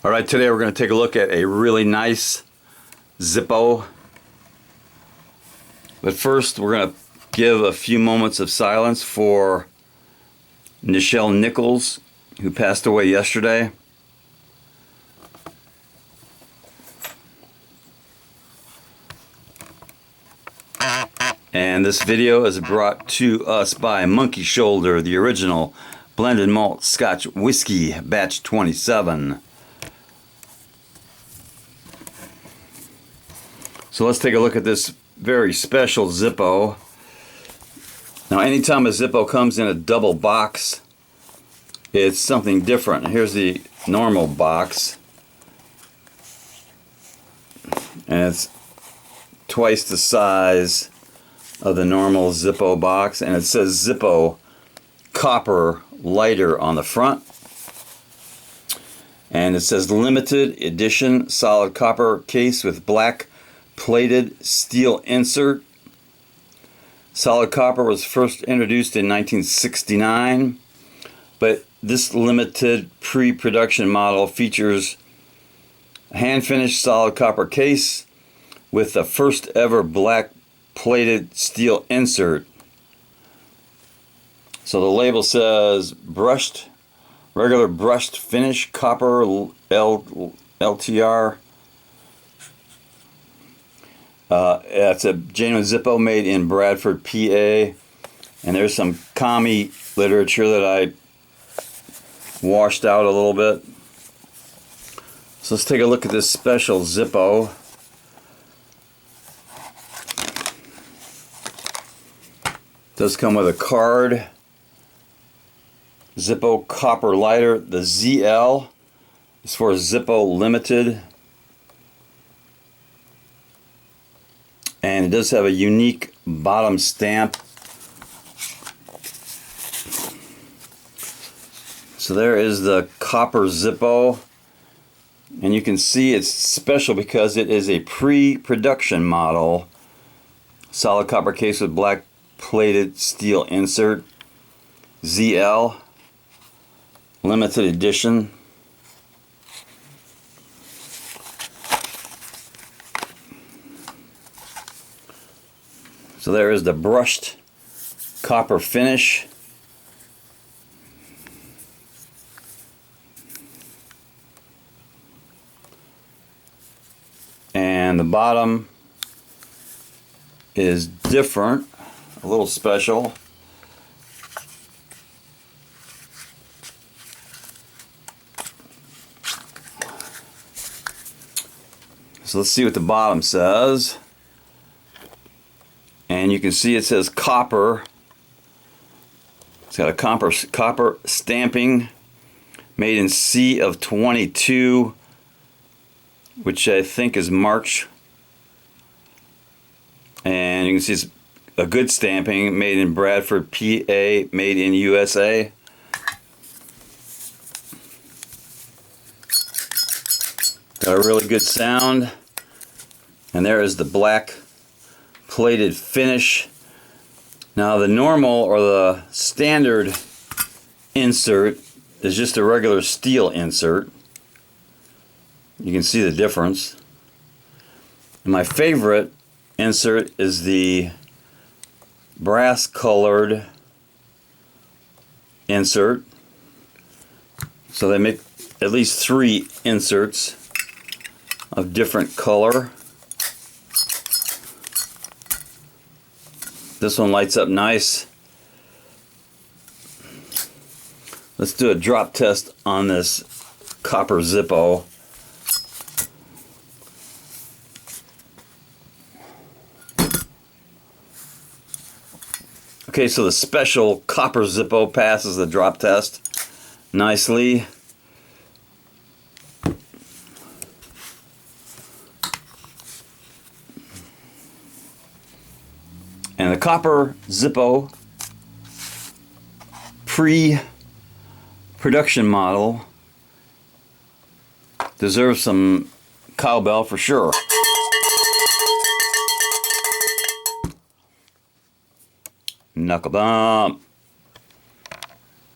Alright, today we're going to take a look at a really nice Zippo. But first we're going to give a few moments of silence for Nichelle Nichols, who passed away yesterday. And this video is brought to us by Monkey Shoulder, the original blended malt Scotch whiskey, batch 27. So let's take a look at this very special Zippo. Now anytime a Zippo comes in a double box, it's something different. Here's the normal box, and it's twice the size of the normal Zippo box, and it says Zippo copper lighter on the front, and it says limited edition solid copper case with black plated steel insert. Solid copper was first introduced in 1969, but this limited pre-production model features a hand-finished solid copper case with the first ever black plated steel insert. So the label says brushed, regular brushed finish copper LTR. It's a genuine Zippo made in Bradford, PA, and there's some commie literature that I washed out a little bit. So let's take a look at this special Zippo. It does come with a card. Zippo copper lighter. The ZL is for Zippo Limited. And it does have a unique bottom stamp. So there is the copper Zippo. And you can see it's special because it is a pre-production model. Solid copper case with black plated steel insert. ZL. Limited edition. So there is the brushed copper finish. And the bottom is different, a little special. So let's see what the bottom says. And you can see it says copper. It's got a copper stamping, made in C of 22, which I think is March. And you can see it's a good stamping, made in Bradford, PA, made in USA. Got a really good sound. And there is the black plated finish. Now the normal or the standard insert is just a regular steel insert. You can see the difference. And my favorite insert is the brass colored insert. So they make at least 3 inserts of different color. This one lights up nice. Let's do a drop test on this copper Zippo. Okay, so the special copper Zippo passes the drop test nicely. And the copper Zippo pre-production model deserves some cowbell for sure. Knuckle bump.